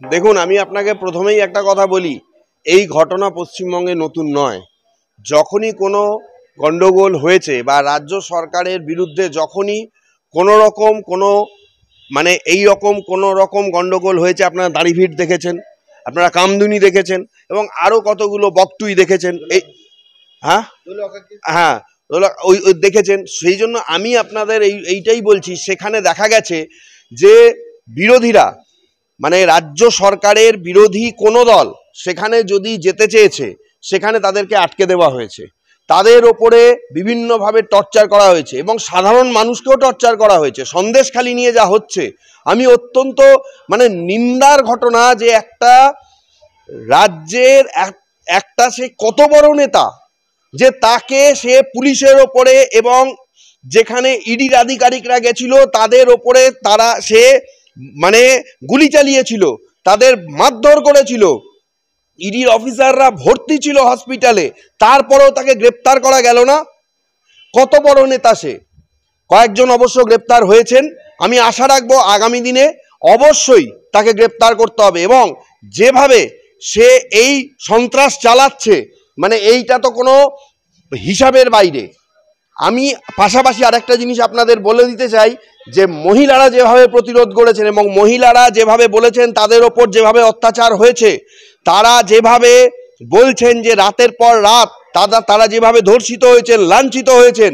দেখুন, আমি আপনাকে প্রথমেই একটা কথা বলি, এই ঘটনা পশ্চিমবঙ্গে নতুন নয়। যখনই কোনো গণ্ডগোল হয়েছে বা রাজ্য সরকারের বিরুদ্ধে যখনই কোনো রকম এই রকম কোনো রকম গণ্ডগোল হয়েছে, আপনারা দাড়িভিট দেখেছেন, আপনারা কামদুনি দেখেছেন এবং আরও কতগুলো বকটুই দেখেছেন। এই হ্যাঁ হ্যাঁ ওই দেখেছেন। সেই জন্য আমি আপনাদের এইটাই বলছি, সেখানে দেখা গেছে যে বিরোধীরা রাজ্য সরকারের বিরোধী কোনো দল সেখানে যদি যেতে চেয়েছে, সেখানে তাদেরকে আটকে দেওয়া হয়েছে, তাদের ওপরে বিভিন্নভাবে টর্চার করা হয়েছে এবং সাধারণ মানুষকেও টর্চার করা হয়েছে। সন্দেশখালি নিয়ে যা হচ্ছে, আমি অত্যন্ত নিন্দার ঘটনা যে একটা রাজ্যের একটা সে কত বড় নেতা, যে তাকে সে পুলিশের ওপরে এবং যেখানে ইডির আধিকারিকরা গেছিল তাদের ওপরে সে গুলি চালিয়েছিল, তাদের মারধর করেছিল, ইডির অফিসাররা ভর্তি ছিল হসপিটালে, তারপরেও তাকে গ্রেপ্তার করা গেল না। কত বড় নেতা সে। কয়েকজন অবশ্য গ্রেপ্তার হয়েছেন, আমি আশা রাখবো আগামী দিনে অবশ্যই তাকে গ্রেপ্তার করতে হবে। এবং যেভাবে সে এই সন্ত্রাস চালাচ্ছে, এইটা তো কোনো হিসাবের বাইরে। আমি পাশাপাশি আরেকটা জিনিস আপনাদের বলে দিতে চাই যে মহিলারা যেভাবে প্রতিরোধ করেছেন এবং মহিলারা যেভাবে বলেছেন তাদের ওপর যেভাবে অত্যাচার হয়েছে, তারা যেভাবে বলছেন যে রাতের পর রাত তারা যেভাবে ধর্ষিত হয়েছেন, লাঞ্ছিত হয়েছেন,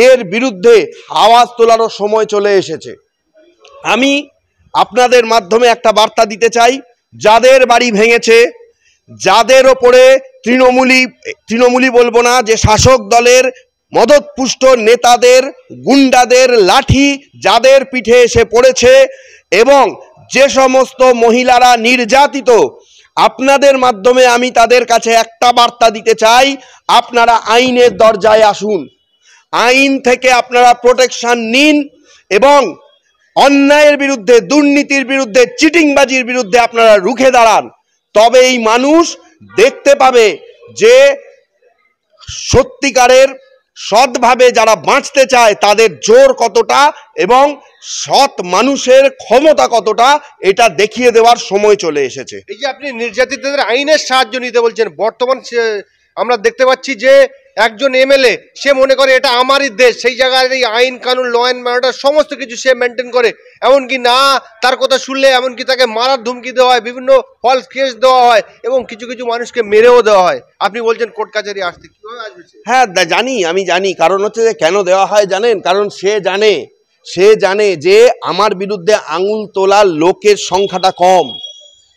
এর বিরুদ্ধে আওয়াজ তোলারও সময় চলে এসেছে। আমি আপনাদের মাধ্যমে একটা বার্তা দিতে চাই, যাদের বাড়ি ভেঙেছে, যাদের ওপরে তৃণমূলী বলবো না, যে শাসক দলের মদতপুষ্ট নেতাদের গুন্ডাদের লাঠি যাদের পিঠে এসে পড়েছে এবং যে সমস্ত মহিলারা নির্যাতিত, আপনাদের মাধ্যমে আমি তাদের কাছে একটা বার্তা দিতে চাই, আপনারা আইনের দরজায় আসুন, আইন থেকে আপনারা প্রোটেকশন নিন এবং অন্যায়ের বিরুদ্ধে, দুর্নীতির বিরুদ্ধে, চিটিংবাজির বিরুদ্ধে আপনারা রুখে দাঁড়ান। তবে এই মানুষ দেখতে পাবে যে সত্যিকারের সৎভাবে যারা বাঁচতে চায় তাদের জোর কতটা এবং সৎ মানুষের ক্ষমতা কতটা, এটা দেখিয়ে দেওয়ার সময় চলে এসেছে। এই যে আপনি নির্যাতিতদের আইনের সাহায্য নিতে বলছেন, বর্তমান আমরা দেখতে পাচ্ছি যে একজন এমএলএ সে মনে করে এটা আমারই দেশ, সেই জায়গায় এই আইন কানুন, ল অ্যান্ড অর্ডার সমস্ত কিছু সে মেনটেন করে, এমনকি না তার কথা শুনলে এমনকি তাকে মারার ধুমকি দেওয়া হয়, বিভিন্ন ফলস কেস দেওয়া হয় এবং কিছু কিছু মানুষকে মেরেও দেওয়া হয়। আপনি বলছেন কোর্ট কাছারি আসতে, কিভাবে আসবে? হ্যাঁ আমি জানি, কারণ হচ্ছে যে কেন দেওয়া হয় জানেন? কারণ সে জানে যে আমার বিরুদ্ধে আঙুল তোলার লোকের সংখ্যাটা কম,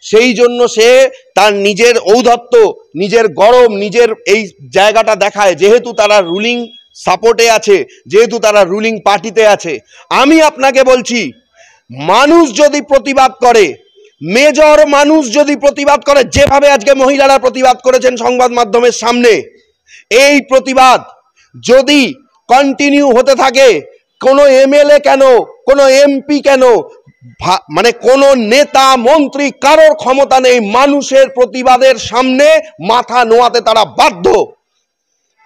সেই জন্য সে তার নিজের ঔদ্ধত্য, নিজের গরম, নিজের এই জায়গাটা দেখায়, যেহেতু তারা রুলিং সাপোর্টে আছে, যেহেতু তারা রুলিং পার্টিতে আছে। আমি আপনাকে বলছি, মানুষ যদি প্রতিবাদ করে, মেজর মানুষ যদি প্রতিবাদ করে, যেভাবে আজকে মহিলারা প্রতিবাদ করেছেন সংবাদ মাধ্যমের সামনে, এই প্রতিবাদ যদি কন্টিনিউ হতে থাকে, কোনো এমএলএ কেন, কোনো এমপি কেন, কোনো নেতা মন্ত্রী কারোর ক্ষমতা নেই মানুষের প্রতিবাদের সামনে মাথা নোয়াতে, তারা বাধ্য।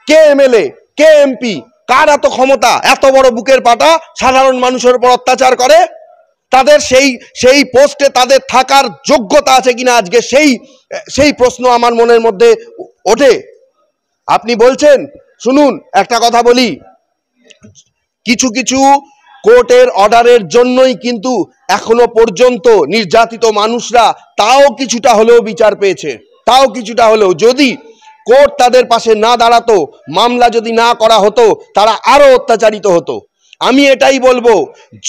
কে এমএলএ, কে এমপি, কার এত ক্ষমতা, এত বড় বুকের পাটা সাধারণ মানুষের উপর অত্যাচার করে? তাদের সেই পোস্টে তাদের থাকার যোগ্যতা আছে কিনা আজকে সেই প্রশ্ন আমার মনের মধ্যে ওঠে। আপনি বলছেন, শুনুন একটা কথা বলি, কিছু কিছু কোর্টের অর্ডারের জন্যই কিন্তু এখনো পর্যন্ত নির্যাতিত মানুষরা তাও কিছুটা হলেও বিচার পেয়েছে, তাও কিছুটা হলেও। যদি কোর্ট তাদের পাশে না দাঁড়াতো, মামলা যদি না করা হতো, তারা আরো অত্যাচারিত হতো। আমি এটাই বলবো,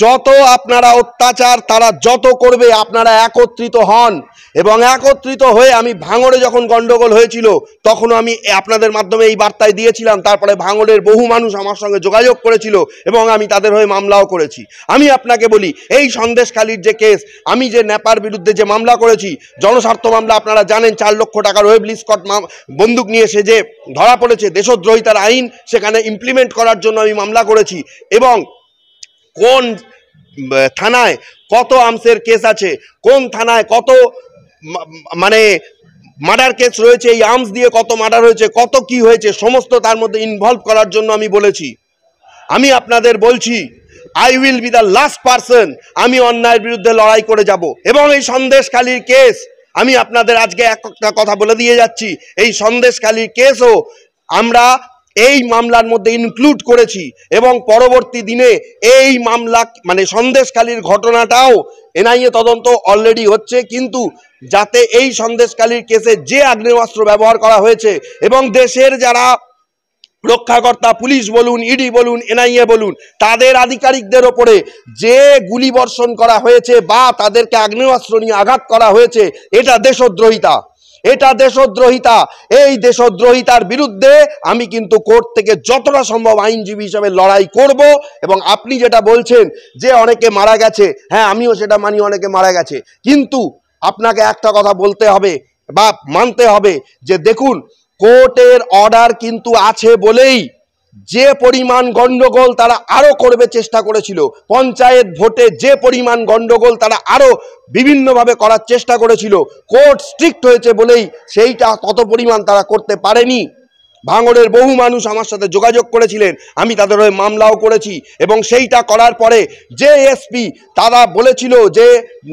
যত আপনারা অত্যাচার তারা যত করবে, আপনারা একত্রিত হন এবং একত্রিত হয়ে, আমি ভাঙড়ে যখন গন্ডগোল হয়েছিল তখনও আমি আপনাদের মাধ্যমে এই বার্তায় দিয়েছিলাম, তারপরে ভাঙড়ের বহু মানুষ আমার সঙ্গে যোগাযোগ করেছিল এবং আমি তাদের হয়ে মামলাও করেছি। আমি আপনাকে বলি, এই সন্দেশখালির যে কেস, আমি যে নেপার বিরুদ্ধে যে মামলা করেছি, জনস্বার্থ মামলা, আপনারা জানেন 4 লক্ষ টাকার ওয়েবলি স্কট বন্দুক নিয়ে সে যে ধরা পড়েছে, দেশদ্রোহিতার আইন সেখানে ইমপ্লিমেন্ট করার জন্য আমি মামলা করেছি। এবং কোন থানায় কত আর্মসের কেস আছে, কোন থানায় কত মার্ডার কেস রয়েছে, এই আর্মস দিয়ে কত মার্ডার হয়েছে, কত কি হয়েছে, সমস্ত তার মধ্যে ইনভলভ করার জন্য আমি বলেছি। আমি আপনাদের বলছি, I will be the last person, আমি অন্যায়ের বিরুদ্ধে লড়াই করে যাব। এবং এই সন্দেশখালীর কেস আমি আপনাদের আজকে একটা কথা বলে দিয়ে যাচ্ছি, এই সন্দেশখালীর কেসও আমরা এই মামলার মধ্যে ইনক্লুড করেছি এবং পরবর্তী দিনে এই মামলা মানে সন্দেশখালীর ঘটনাটাও এনআইএ তদন্ত অলরেডি হচ্ছে, কিন্তু যাতে এই সন্দেশখালীর কেসে যে আগ্নেয়াস্ত্র ব্যবহার করা হয়েছে এবং দেশের যারা রক্ষাকর্তা পুলিশ বলুন, ইডি বলুন, এনআইএ বলুন, তাদের আধিকারিকদের ওপরে যে গুলি বর্ষণ করা হয়েছে বা তাদেরকে আগ্নেয়াস্ত্র নিয়ে আঘাত করা হয়েছে, এটা দেশদ্রোহিতা, এটা দেশদ্রোহিতা। এই দেশদ্রোহিতার বিরুদ্ধে আমি কিন্তু কোর্ট থেকে যতটা সম্ভব আইনজীবী হিসাবে লড়াই করব। এবং আপনি যেটা বলছেন যে অনেকে মারা গেছে, হ্যাঁ আমিও সেটা মানি, অনেকে মারা গেছে, কিন্তু আপনাকে একটা কথা বলতে হবে বা মানতে হবে যে দেখুন, কোর্টের অর্ডার কিন্তু আছে বলেই যে পরিমাণ গন্ডগোল তারা আরো করবে চেষ্টা করেছিল, পঞ্চায়েত ভোটে যে পরিমাণ গন্ডগোল তারা আরো বিভিন্নভাবে করার চেষ্টা করেছিল, কোর্ট স্ট্রিক্ট হয়েছে বলেই সেইটা তত পরিমাণ তারা করতে পারেনি। ভাঙড়ের বহু মানুষ আমার সাথে যোগাযোগ করেছিলেন, আমি তাদের হয়ে মামলাও করেছি এবং সেইটা করার পরে যে এসপি তারা বলেছিল যে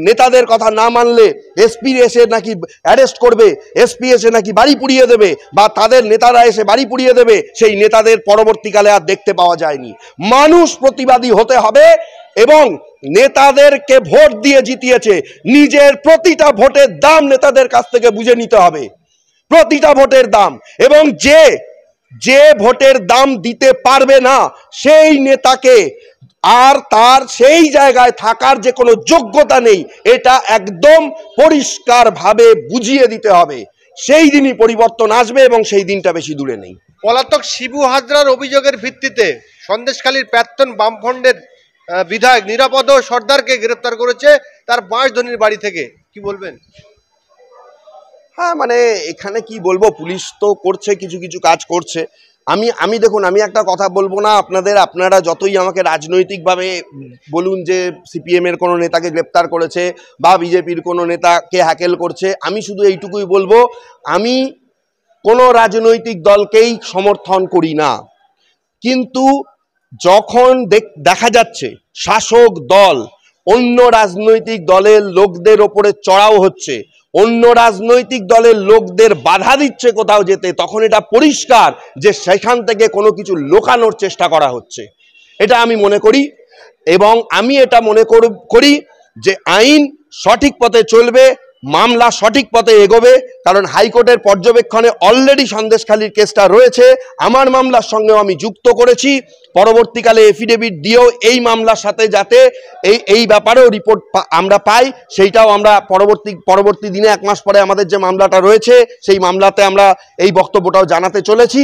নেতাদের কথা না মানলে এসপি এসে নাকি অ্যারেস্ট করবে, এসপি এসে নাকি বাড়ি পুড়িয়ে দেবে বা তাদের নেতারা এসে বাড়ি পুড়িয়ে দেবে, সেই নেতাদের পরবর্তীকালে আর দেখতে পাওয়া যায়নি। মানুষ প্রতিবাদী হতে হবে এবং নেতাদেরকে ভোট দিয়ে জিতিয়েছে, নিজের প্রতিটা ভোটের দাম নেতাদের কাছ থেকে বুঝে নিতে হবে, প্রতিটা ভোটের দাম। এবং যে ভোটের দাম দিতে পারবে না সেই নেতাকে আর তার সেই জায়গায় থাকার যে কোনো যোগ্যতা নেই, এটা একদম পরিষ্কারভাবে বুঝিয়ে দিতে হবে। সেই দিনই পরিবর্তন আসবে এবং সেই দিনটা বেশি দূরে নেই। পলাতক শিবু হাজরার অভিযোগের ভিত্তিতে সন্দেশখালীর প্রাক্তন বামফ্রন্টের বিধায়ক নিরাপদ সর্দারকে গ্রেপ্তার করেছে তার বাঁশধনির বাড়ি থেকে, কি বলবেন? হ্যাঁ মানে এখানে কি বলবো, পুলিশ তো করছে, কিছু কিছু কাজ করছে। আমি দেখুন, আমি একটা কথা বলবো না আপনারা যতই আমাকে রাজনৈতিকভাবে বলুন যে সিপিএম এর কোনো নেতাকে গ্রেপ্তার করেছে বা বিজেপির কোনো নেতাকে হ্যাকেল করছে, আমি শুধু এইটুকুই বলবো, আমি কোনো রাজনৈতিক দলকেই সমর্থন করি না, কিন্তু যখন দেখা যাচ্ছে শাসক দল অন্য রাজনৈতিক দলের লোকদের ওপরে চড়াও হচ্ছে, অন্য রাজনৈতিক দলের লোকদের বাধা দিচ্ছে কোথাও যেতে, তখন এটা পরিষ্কার যে সেখান থেকে কোনো কিছু লুকানোর চেষ্টা করা হচ্ছে, এটা আমি মনে করি। এবং আমি এটা মনে করি যে আইন সঠিক পথে চলবে, মামলা সঠিক পথে এগোবে, কারণ হাইকোর্টের পর্যবেক্ষণে অলরেডি সন্দেশখালীর কেসটা রয়েছে, আমার মামলার সঙ্গেও আমি যুক্ত করেছি, পরবর্তীকালে এফিডেভিট দিয়েও এই মামলার সাথে যাতে এই ব্যাপারেও রিপোর্ট আমরা পাই, সেইটাও আমরা পরবর্তী দিনে 1 মাস পরে আমাদের যে মামলাটা রয়েছে সেই মামলাতে আমরা এই বক্তব্যটাও জানাতে চলেছি।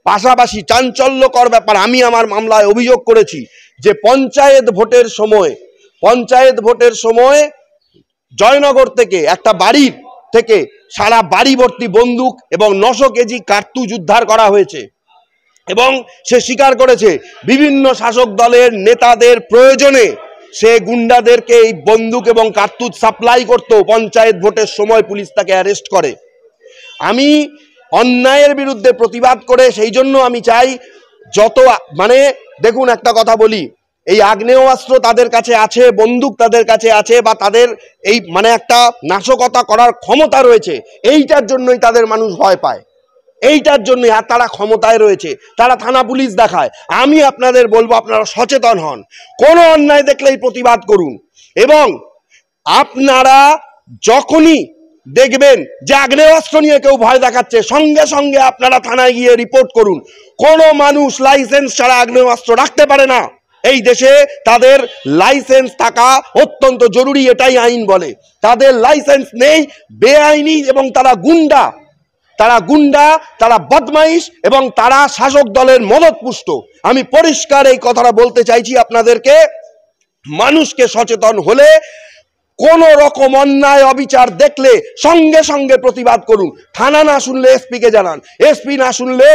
পাশাপাশি চাঞ্চল্যকর ব্যাপার, আমি আমার মামলায় অভিযোগ করেছি যে পঞ্চায়েত ভোটের সময় জয়নগর থেকে একটা বাড়ির থেকে সারা বাড়ি ভর্তি বন্দুক এবং 900 কেজি কার্তুজ উদ্ধার করা হয়েছে এবং সে স্বীকার করেছে বিভিন্ন শাসক দলের নেতাদের প্রয়োজনে সে গুন্ডাদেরকে এই বন্দুক এবং কার্তুজ সাপ্লাই করত। পঞ্চায়েত ভোটের সময় পুলিশ তাকে অ্যারেস্ট করে। আমি অন্যায়ের বিরুদ্ধে প্রতিবাদ করে সেই জন্য আমি চাই দেখুন একটা কথা বলি, এই আগ্নেয়াস্ত্র তাদের কাছে আছে, বন্দুক তাদের কাছে আছে বা তাদের এই একটা নাশকতা করার ক্ষমতা রয়েছে, এইটার জন্যই তাদের মানুষ ভয় পায়, এইটার জন্যই। আর তারা ক্ষমতায় রয়েছে, তারা থানা পুলিশ দেখায়। আমি আপনাদের বলবো আপনারা সচেতন হন, কোনো অন্যায় দেখলেই প্রতিবাদ করুন এবং আপনারা যখনই দেখবেন যে আগ্নেয়াস্ত্র নিয়ে কেউ ভয় দেখাচ্ছে, সঙ্গে সঙ্গে আপনারা থানায় গিয়ে রিপোর্ট করুন। কোনো মানুষ লাইসেন্স ছাড়া আগ্নেয়াস্ত্র রাখতে পারে না এই দেশে, তাদের লাইসেন্স থাকা অত্যন্ত জরুরি, এটাই আইন বলে। তাদের লাইসেন্স নেই, বেআইনি এবং তারা গুন্ডা, তারা বদমাইশ এবং তারা শাসক দলের মদতপুষ্ট। আমি পরিষ্কার এই কথাটা বলতে চাইছি আপনাদেরকে, মানুষকে সচেতন হলে কোনো রকম অন্যায় অবিচার দেখলে সঙ্গে সঙ্গে প্রতিবাদ করুন। থানা না শুনলে এসপি কে জানান, এসপি না শুনলে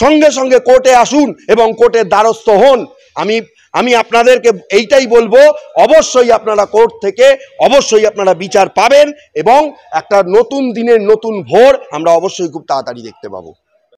সঙ্গে সঙ্গে কোর্টে আসুন এবং কোর্টের দ্বারস্থ হন। আমি আপনাদেরকে এইটাই বলবো, অবশ্যই আপনারা কোর্ট থেকে অবশ্যই আপনারা বিচার পাবেন এবং একটা নতুন দিনের নতুন ভোর আমরা অবশ্যই খুব তাড়াতাড়ি দেখতে পাবো।